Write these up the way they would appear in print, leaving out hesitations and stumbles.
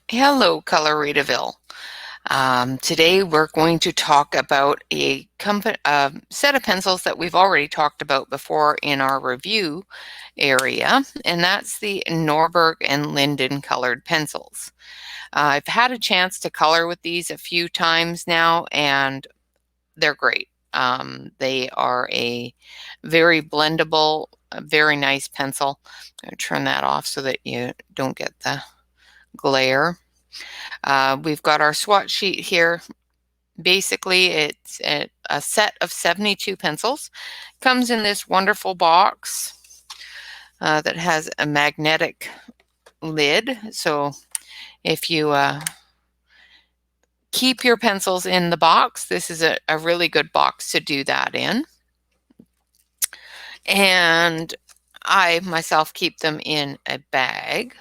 Hello, Coloradaville. Today we're going to talk about a set of pencils that we've already talked about before in our review area, and that's the Norberg and Linden colored pencils. I've had a chance to color with these a few times now, and they're great. They are a very blendable, very nice pencil. I'm going to turn that off so that you don't get the glare. We've got our swatch sheet here. Basically, it's a set of 72 pencils. Comes in this wonderful box that has a magnetic lid. So if you keep your pencils in the box, this is a really good box to do that in. And I myself keep them in a bag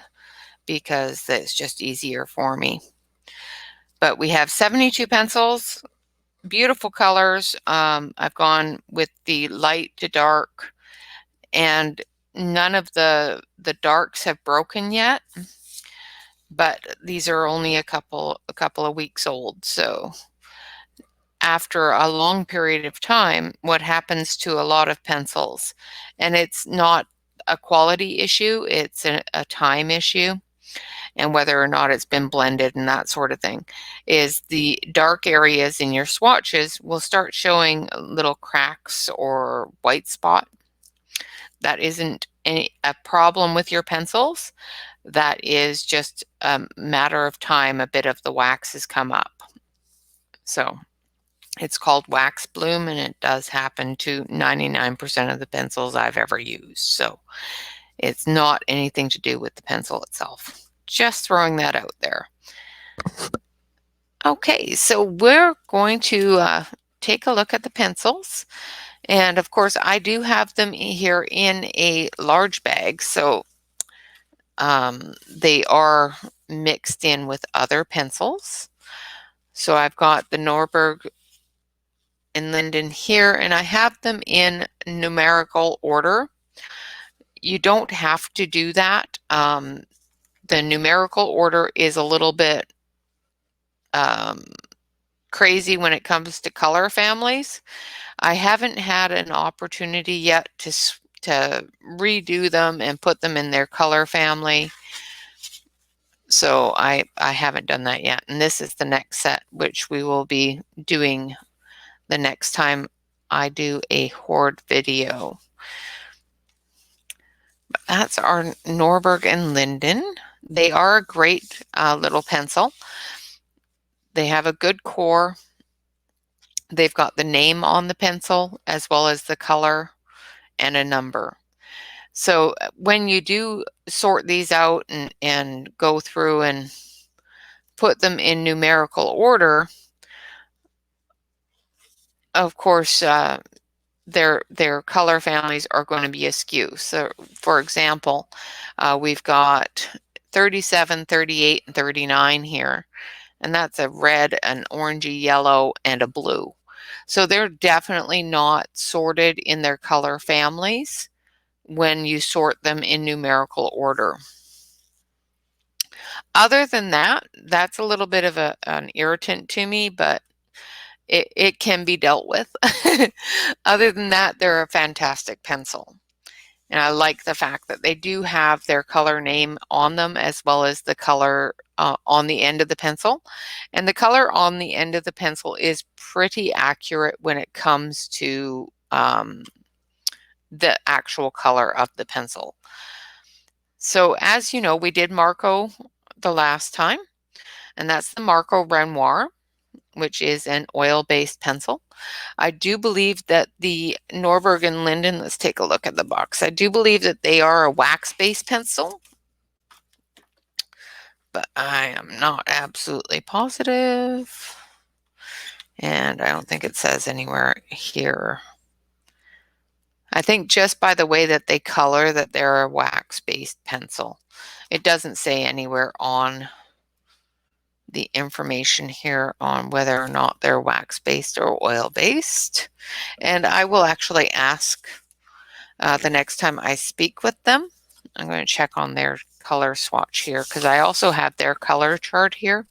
because that's just easier for me. But we have 72 pencils, beautiful colors. I've gone with the light to dark, and none of the darks have broken yet, but these are only a couple of weeks old. So after a long period of time, what happens to a lot of pencils, and it's not a quality issue, it's a time issue, and whether or not it's been blended and that sort of thing, is the dark areas in your swatches will start showing little cracks or white spot. That isn't a problem with your pencils. That is just a matter of time. A bit of the wax has come up. So it's called wax bloom, and it does happen to 99% of the pencils I've ever used. So it's not anything to do with the pencil itself. Just throwing that out there. Okay, so we're going to take a look at the pencils. And of course, I do have them here in a large bag, so they are mixed in with other pencils. So I've got the Norberg and Linden here, and I have them in numerical order. You don't have to do that. The numerical order is a little bit crazy when it comes to color families. I haven't had an opportunity yet to redo them and put them in their color family. So I haven't done that yet. And this is the next set, which we will be doing the next time I do a hoard video. That's our Norberg and Linden. They are a great little pencil. They have a good core. They've got the name on the pencil as well as the color and a number. So when you do sort these out and go through and put them in numerical order, of course, their color families are going to be askew. So for example, we've got 37, 38, and 39 here, and that's a red, an orangey yellow, and a blue. So they're definitely not sorted in their color families when you sort them in numerical order. Other than that, that's a little bit of an irritant to me, but it can be dealt with. Other than that, they're a fantastic pencil. And I like the fact that they do have their color name on them as well as the color on the end of the pencil. And the color on the end of the pencil is pretty accurate when it comes to the actual color of the pencil. So as you know, we did Marco the last time, and that's the Marco Renoir, which is an oil-based pencil. I do believe that the Norberg and Linden, let's take a look at the box. I do believe that they are a wax-based pencil, but I am not absolutely positive. And I don't think it says anywhere here. I think just by the way that they color that they're a wax-based pencil. It doesn't say anywhere on the information here on whether or not they're wax-based or oil-based. And I will actually ask the next time I speak with them. I'm going to check on their color swatch here because I also have their color chart here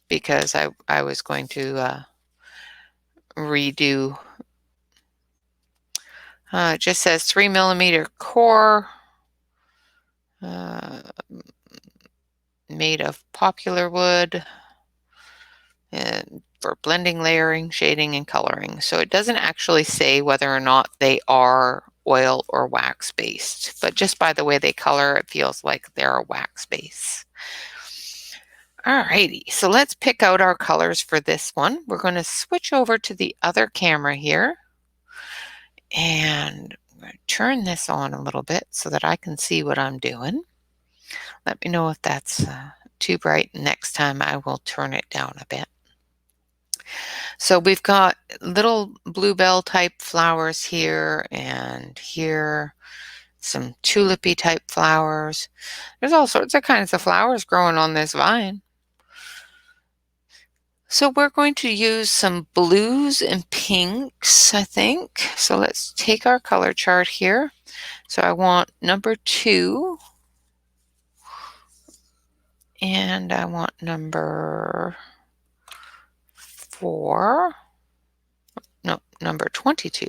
because I was going to redo. It just says 3mm core, made of popular wood, and for blending, layering, shading, and coloring. So it doesn't actually say whether or not they are oil or wax based, but just by the way they color, it feels like they're a wax base. Alrighty, so let's pick out our colors for this one. We're going to switch over to the other camera here, and I'm going to turn this on a little bit so that I can see what I'm doing. Let me know if that's too bright. Next time I will turn it down a bit. So we've got little bluebell type flowers here and here, some tulipy type flowers. There's all sorts of kinds of flowers growing on this vine. So we're going to use some blues and pinks, I think. So let's take our color chart here. So I want number 2. And I want number 4. No, number 22.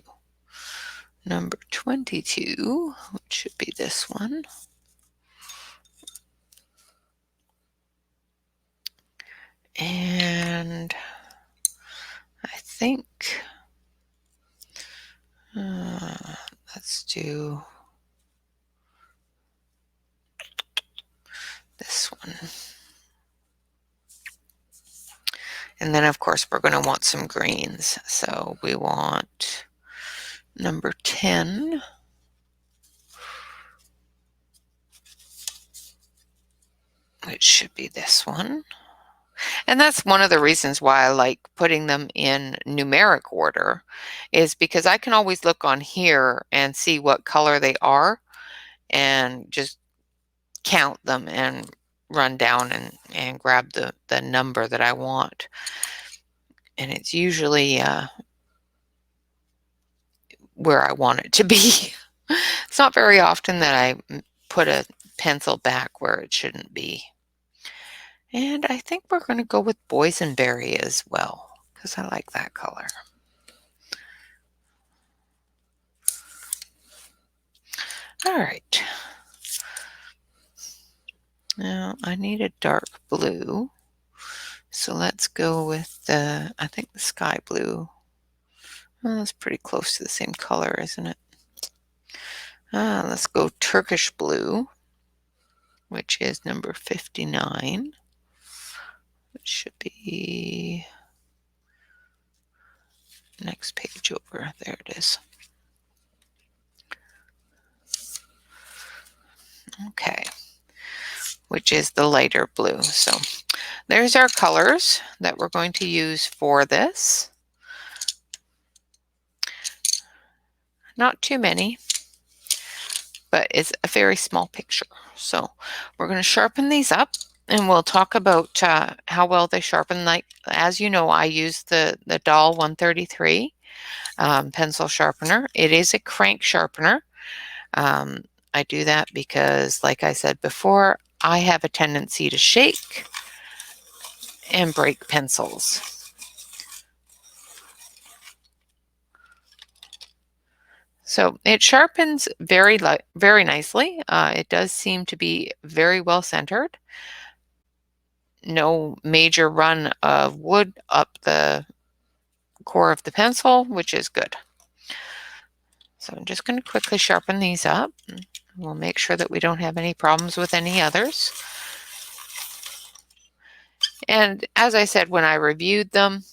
Number 22, which should be this one. And I think let's do this one. And then, of course, we're going to want some greens. So we want number 10. Which should be this one. And that's one of the reasons why I like putting them in numeric order, is because I can always look on here and see what color they are and just count them and run down and grab the number that I want. And it's usually where I want it to be. It's not very often that I put a pencil back where it shouldn't be. And I think we're going to go with boysenberry as well, because I like that color. All right. Now I need a dark blue. So let's go with I think the sky blue. Well, that's pretty close to the same color, isn't it? Let's go Turkish blue, which is number 59. It should be next page over. There it is. Okay, which is the lighter blue. So there's our colors that we're going to use for this. Not too many, but it's a very small picture. So we're going to sharpen these up, and we'll talk about how well they sharpen. Like, as you know, I use the Dahl 133 pencil sharpener. It is a crank sharpener. I do that because, like I said before, I have a tendency to shake and break pencils. So it sharpens very nicely. It does seem to be very well centered. No major run of wood up the core of the pencil, which is good. So I'm just going to quickly sharpen these up. We'll make sure that we don't have any problems with any others. And as I said, when I reviewed them,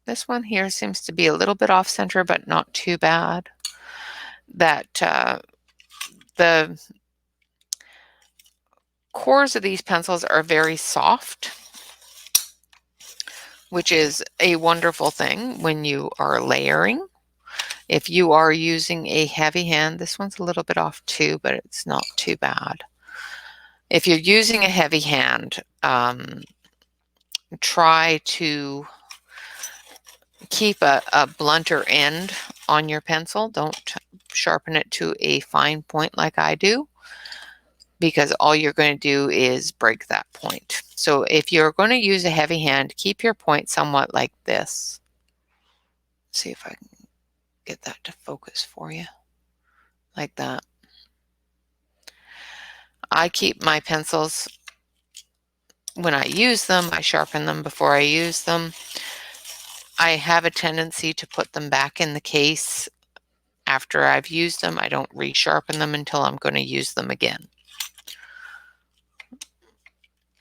this one here seems to be a little bit off center, but not too bad. That the cores of these pencils are very soft, which is a wonderful thing when you are layering. If you are using a heavy hand, this one's a little bit off too, but it's not too bad. If you're using a heavy hand, try to keep a blunter end on your pencil. Don't sharpen it to a fine point like I do, because all you're going to do is break that point. So if you're going to use a heavy hand, keep your point somewhat like this. Let's see if I can get that to focus for you, like that. I keep my pencils, when I use them, I sharpen them before I use them. I have a tendency to put them back in the case after I've used them. I don't resharpen them until I'm going to use them again.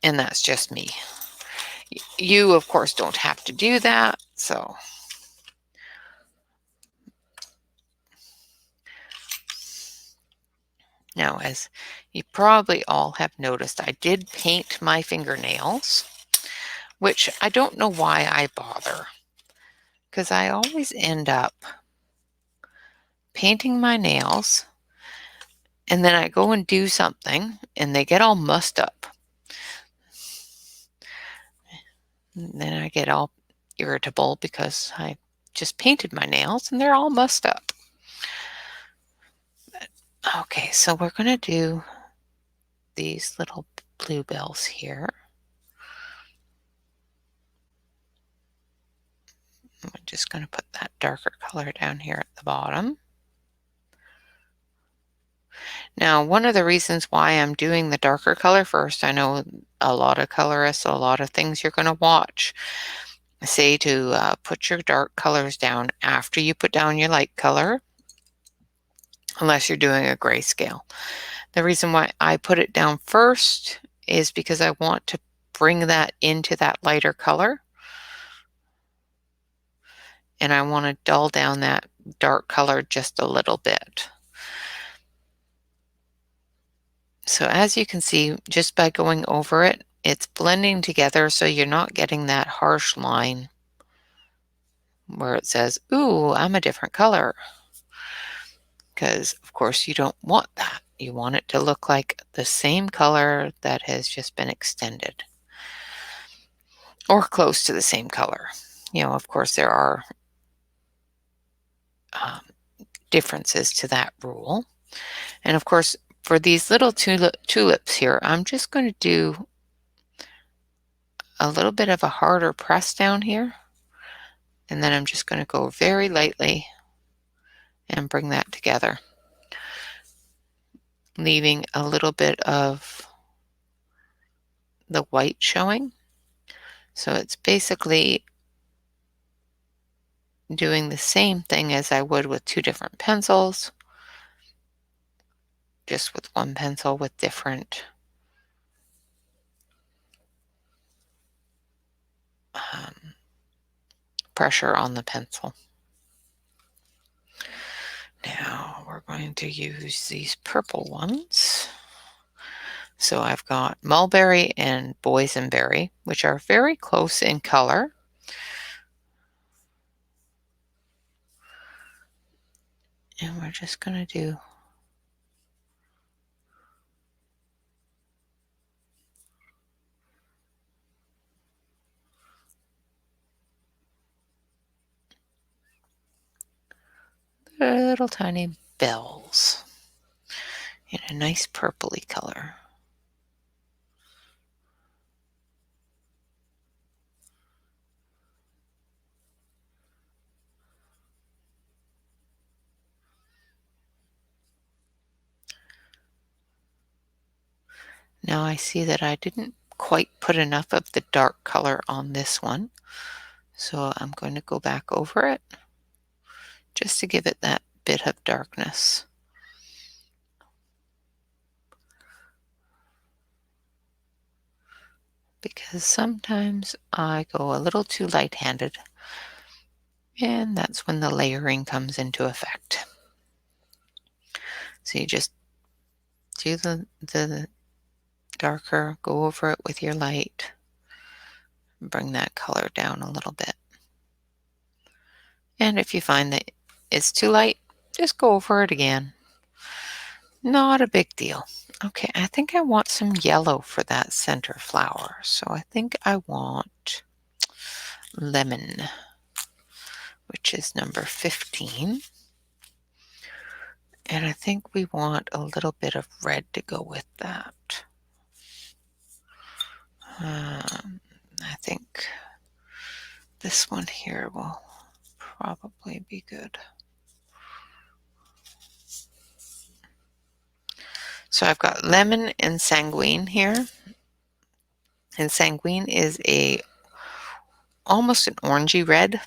And that's just me. You, of course, don't have to do that. So now, as you probably all have noticed, I did paint my fingernails, which I don't know why I bother, because I always end up painting my nails and then I go and do something and they get all mussed up. And then I get all irritable because I just painted my nails and they're all mussed up. Okay, so we're going to do these little bluebells here. I'm just going to put that darker color down here at the bottom. Now, one of the reasons why I'm doing the darker color first, I know a lot of colorists, a lot of things you're going to watch say to put your dark colors down after you put down your light color, unless you're doing a grayscale. The reason why I put it down first is because I want to bring that into that lighter color, and I want to dull down that dark color just a little bit. So as you can see, just by going over it, it's blending together, so you're not getting that harsh line where it says, ooh, I'm a different color. Because, of course, you don't want that. You want it to look like the same color that has just been extended, or close to the same color. You know, of course, there are differences to that rule. And, of course, for these little tulips here, I'm just going to do a little bit of a harder press down here. And then I'm just going to go very lightly and bring that together, leaving a little bit of the white showing. So it's basically doing the same thing as I would with two different pencils, just with one pencil with different pressure on the pencil. Now we're going to use these purple ones. So I've got mulberry and boysenberry, which are very close in color. And we're just going to do little tiny bells in a nice purpley color. Now I see that I didn't quite put enough of the dark color on this one, so I'm going to go back over it just to give it that bit of darkness. Because sometimes I go a little too light-handed, and that's when the layering comes into effect. So you just do the darker, go over it with your light, bring that color down a little bit. And if you find that it's too light, just go over it again. Not a big deal. Okay, I think I want some yellow for that center flower. So I think I want lemon, which is number 15. And I think we want a little bit of red to go with that. I think this one here will probably be good. So I've got lemon and sanguine here. And sanguine is almost an orangey red,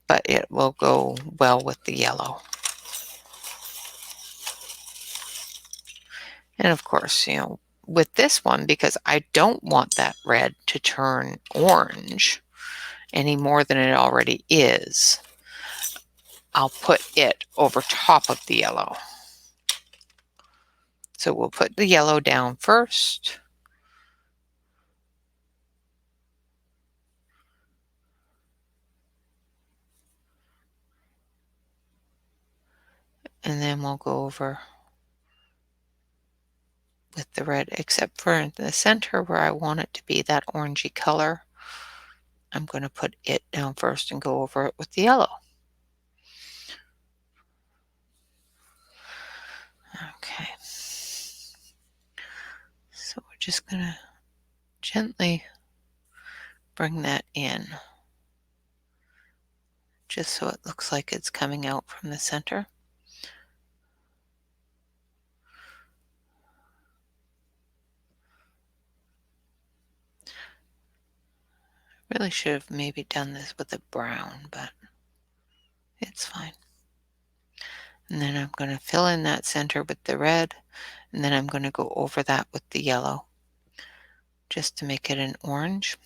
but it will go well with the yellow. And of course, with this one, because I don't want that red to turn orange any more than it already is, I'll put it over top of the yellow. So we'll put the yellow down first. And then we'll go over with the red, except for in the center where I want it to be that orangey color. I'm going to put it down first and go over it with the yellow. Okay. So we're just going to gently bring that in, just so it looks like it's coming out from the center. Really should have maybe done this with a brown, but it's fine. And then I'm going to fill in that center with the red, and then I'm going to go over that with the yellow, just to make it an orange.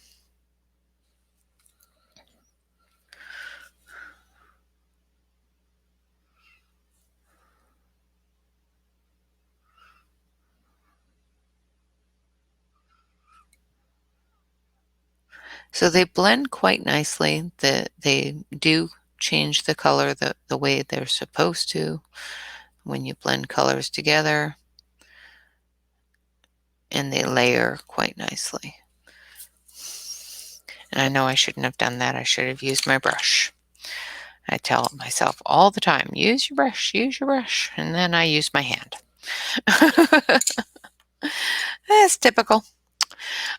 So they blend quite nicely. They do change the color the way they're supposed to when you blend colors together, and they layer quite nicely. And I know I shouldn't have done that. I should have used my brush. I tell myself all the time, use your brush, and then I use my hand. That's typical.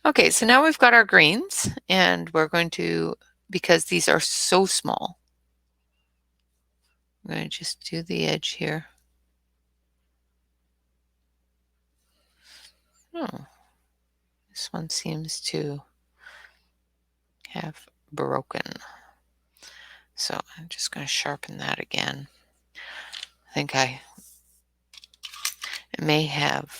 Okay, so now we've got our greens, and we're going to, because these are so small, I'm going to just do the edge here. Oh, this one seems to have broken. So I'm just going to sharpen that again. I think I may have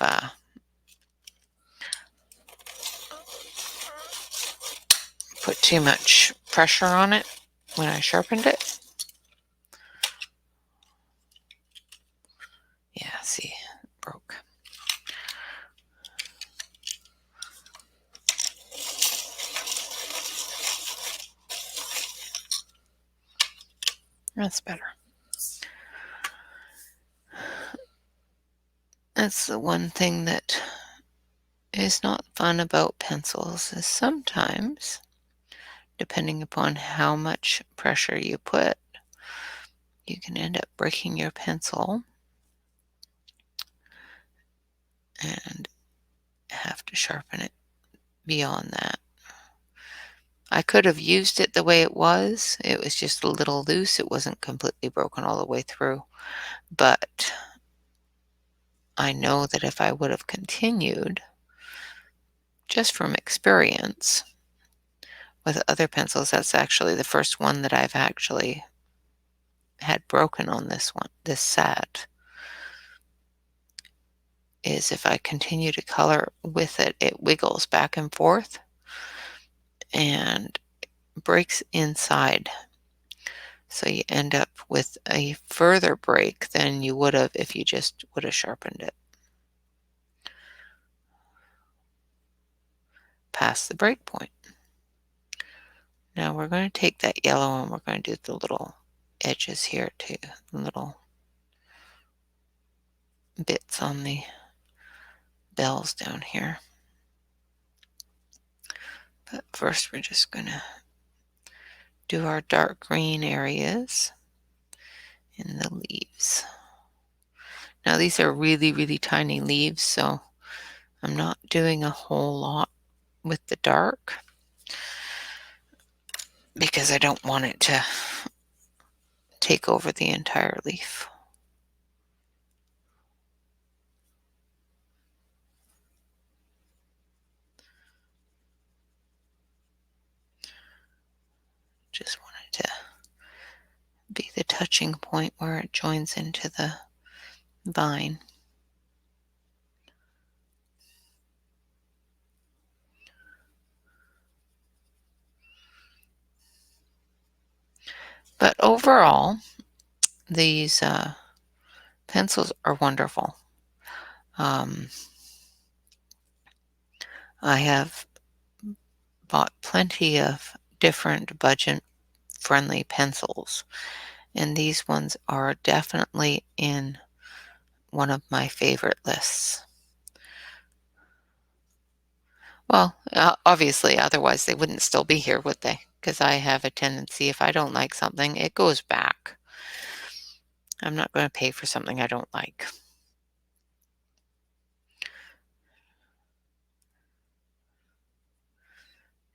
put too much pressure on it when I sharpened it. Yeah, see, it broke. That's better. That's the one thing that is not fun about pencils, is sometimes, depending upon how much pressure you put, you can end up breaking your pencil and have to sharpen it beyond that. I could have used it the way it was. It was just a little loose. It wasn't completely broken all the way through. But I know that if I would have continued, just from experience with other pencils, that's actually the first one that I've actually had broken on this set, is if I continue to color with it, it wiggles back and forth and breaks inside. So you end up with a further break than you would have if you just would have sharpened it past the break point. Now we're going to take that yellow and we're going to do the little edges here too, the little bits on the bells down here. But first we're just going to do our dark green areas in the leaves. Now these are really, really tiny leaves, so I'm not doing a whole lot with the dark because I don't want it to take over the entire leaf. Just wanted to be the touching point where it joins into the vine. But overall, these pencils are wonderful. I have bought plenty of different budget-friendly pencils, and these ones are definitely in one of my favorite lists. Well, obviously, otherwise they wouldn't still be here, would they? Because I have a tendency, if I don't like something, it goes back. I'm not going to pay for something I don't like.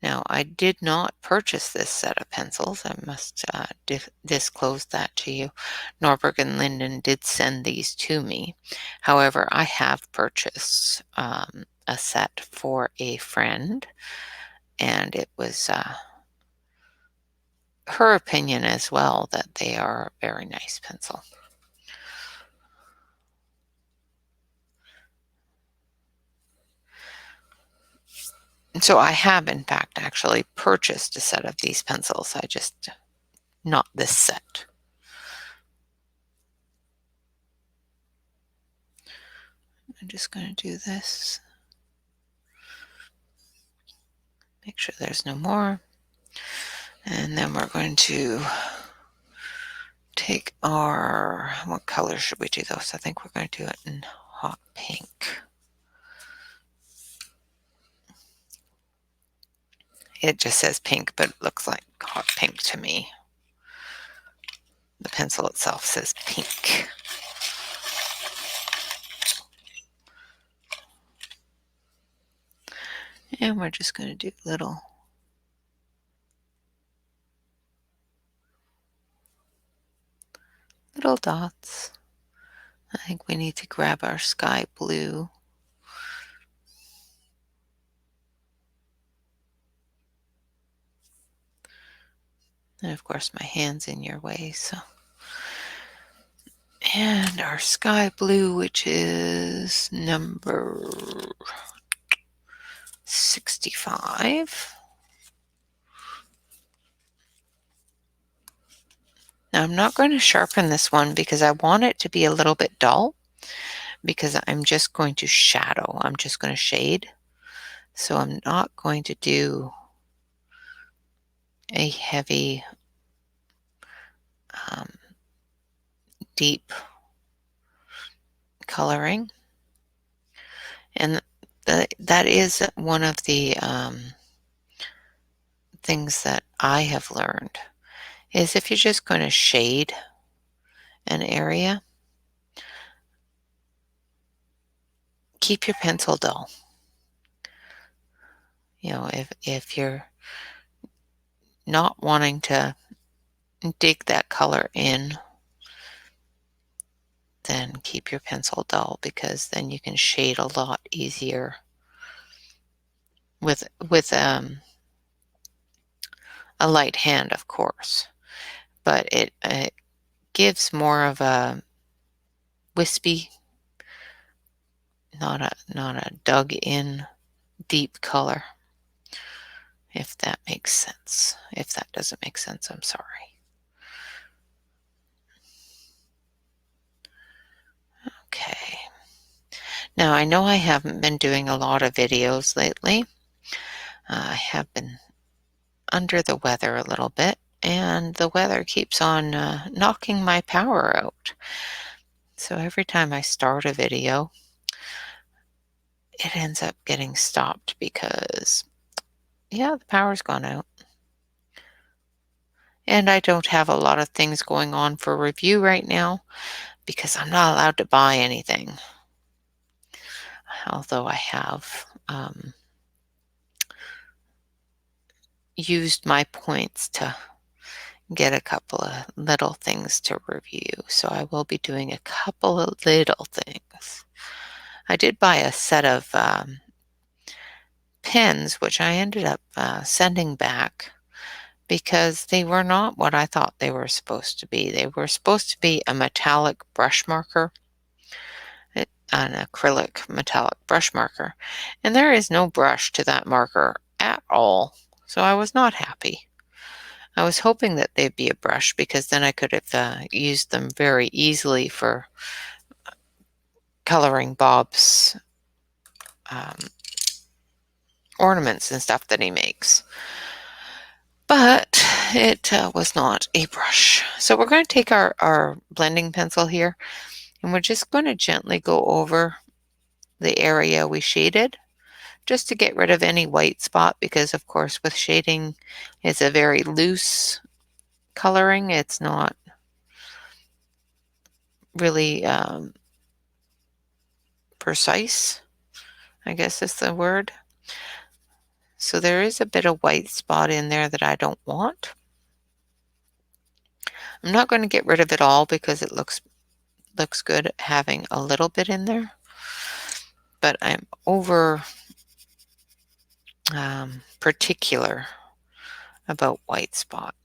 Now, I did not purchase this set of pencils. I must disclose that to you. Norberg and Linden did send these to me. However, I have purchased a set for a friend, and it was her opinion as well that they are a very nice pencil. And so I have, in fact, actually purchased a set of these pencils. I just, not this set. I'm just going to do this. Make sure there's no more. And then we're going to take our, what color should we do those? I think we're going to do it in hot pink. It just says pink, but it looks like hot pink to me. The pencil itself says pink. And we're just going to do little dots. I think we need to grab our sky blue. And of course my hand's in your way, so. And our sky blue, which is number 65. Now I'm not going to sharpen this one because I want it to be a little bit dull, because I'm just going to shadow. I'm just going to shade. So I'm not going to do a heavy, deep coloring. And that is one of the things that I have learned, is if you're just going to shade an area, keep your pencil dull. You know, if you're not wanting to dig that color in, then keep your pencil dull, because then you can shade a lot easier with a light hand, of course. But it gives more of a wispy, not a dug in deep color, if that makes sense. If that doesn't make sense, I'm sorry. Okay. Now I know I haven't been doing a lot of videos lately. I have been under the weather a little bit, and the weather keeps on knocking my power out. So every time I start a video, it ends up getting stopped because, yeah, the power's gone out. And I don't have a lot of things going on for review right now because I'm not allowed to buy anything. Although I have used my points to get a couple of little things to review. So I will be doing a couple of little things. I did buy a set of pens, which I ended up sending back because they were not what I thought they were supposed to be. They were supposed to be a metallic brush marker, an acrylic metallic brush marker, and there is no brush to that marker at all. So I was not happy. I was hoping that they'd be a brush because then I could have used them very easily for coloring Bob's ornaments and stuff that he makes. But it was not a brush. So we're going to take our blending pencil here, and we're just going to gently go over the area we shaded, just to get rid of any white spot, because of course with shading, it's a very loose coloring. It's not really precise, I guess is the word. So there is a bit of white spot in there that I don't want. I'm not going to get rid of it all because it looks good having a little bit in there, but I'm over particular about white spot.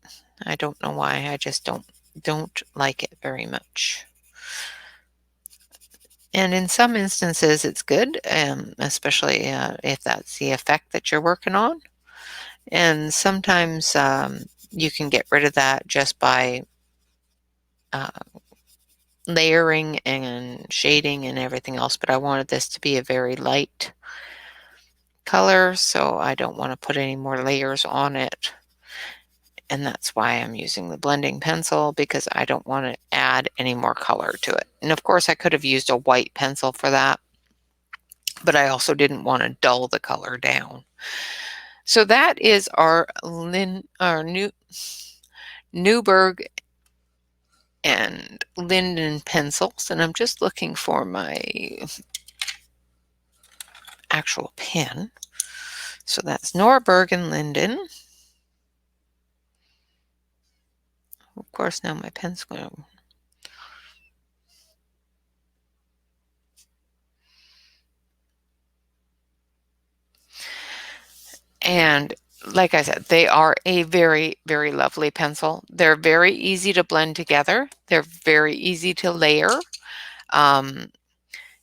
I don't know why. I just don't like it very much. And in some instances, it's good, especially if that's the effect that you're working on. And sometimes you can get rid of that just by layering and shading and everything else. But I wanted this to be a very light color, so I don't want to put any more layers on it. And that's why I'm using the blending pencil, because I don't want to add any more color to it. And of course, I could have used a white pencil for that, but I also didn't want to dull the color down. So that is our Norberg and Linden pencils. And I'm just looking for my actual pen. So that's Norberg and Linden. Of course, now my pen's going to... And like I said, they are a very, very lovely pencil. They're very easy to blend together. They're very easy to layer. You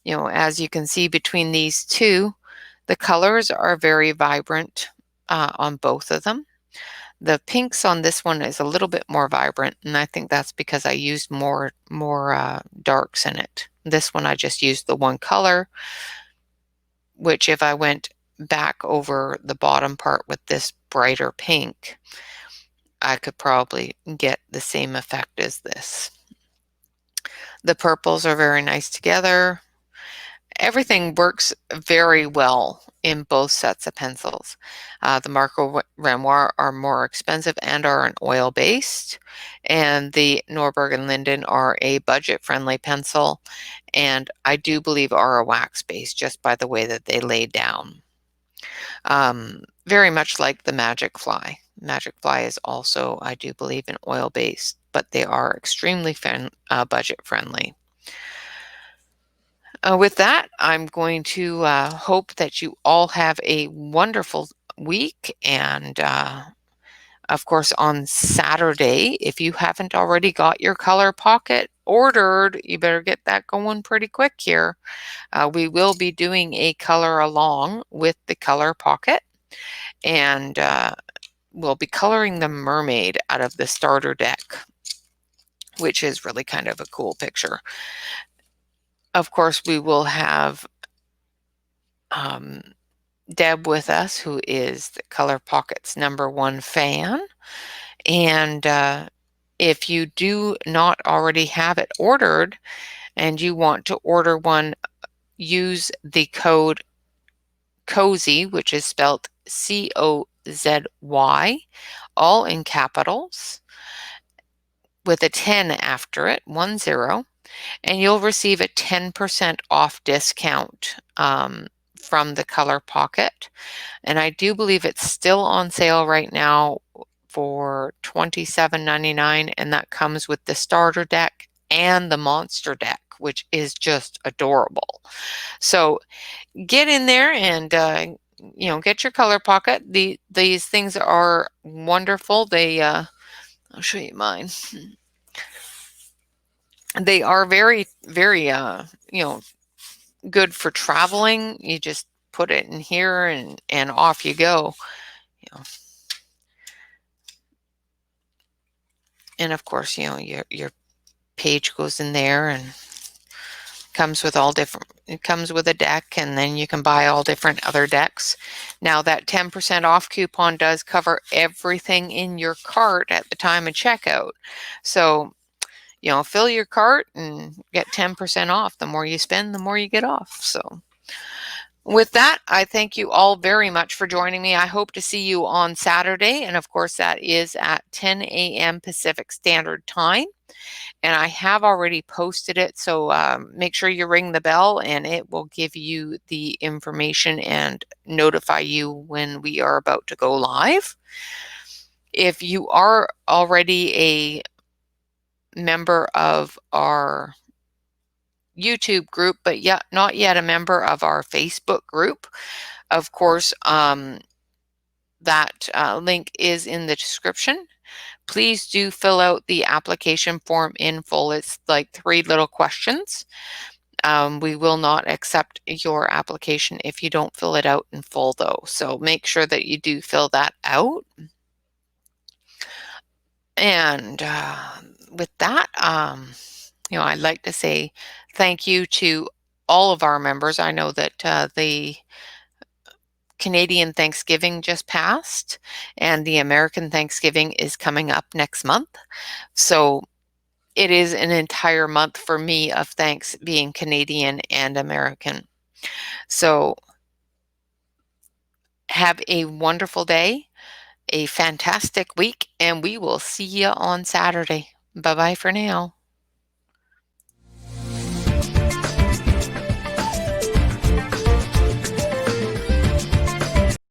know, as you can see between these two, the colors are very vibrant on both of them. The pinks on this one is a little bit more vibrant, and I think that's because I used more darks in it. This one I just used the one color, which if I went back over the bottom part with this brighter pink, I could probably get the same effect as this. The purples are very nice together. Everything works very well in both sets of pencils. The Marco Renoir are more expensive and are an oil-based, and the Norberg and Linden are a budget-friendly pencil, and I do believe are a wax-based just by the way that they lay down. Very much like the Magic Fly. Magic Fly is also, I do believe, an oil-based, but they are extremely budget-friendly. With that, I'm going to hope that you all have a wonderful week. And of course, on Saturday, if you haven't already got your color pocket ordered, you better get that going pretty quick here. We will be doing a color along with the color pocket, and we'll be coloring the mermaid out of the starter deck, which is really kind of a cool picture. Of course, we will have Deb with us, who is the Color Pocket's #1 fan. And if you do not already have it ordered and you want to order one, use the code COZY, which is spelled COZY, all in capitals. with a 10 after it, 10, and you'll receive a 10% off discount from the Color Pocket. And I do believe it's still on sale right now for $27.99, and that comes with the starter deck and the monster deck, which is just adorable. So get in there and get your Color Pocket. These things are wonderful. I'll show you mine. They are very, very good for traveling. You just put it in here and off you go. And of course, your page goes in there and comes with it comes with a deck, and then you can buy all different other decks. Now that 10% off coupon does cover everything in your cart at the time of checkout. So, fill your cart and get 10% off. The more you spend, the more you get off. So with that, I thank you all very much for joining me. I hope to see you on Saturday. And of course, that is at 10 a.m. Pacific Standard Time. And I have already posted it. So make sure you ring the bell and it will give you the information and notify you when we are about to go live. If you are already a member of our YouTube group, but yet not yet a member of our Facebook group, of course, that link is in the description. Please do fill out the application form in full. It's like 3 little questions. We will not accept your application if you don't fill it out in full, though. So make sure that you do fill that out. And with that, I'd like to say thank you to all of our members. I know that the Canadian Thanksgiving just passed, and the American Thanksgiving is coming up next month. So it is an entire month for me of thanks being Canadian and American. So have a wonderful day, a fantastic week, and we will see you on Saturday. Bye-bye for now.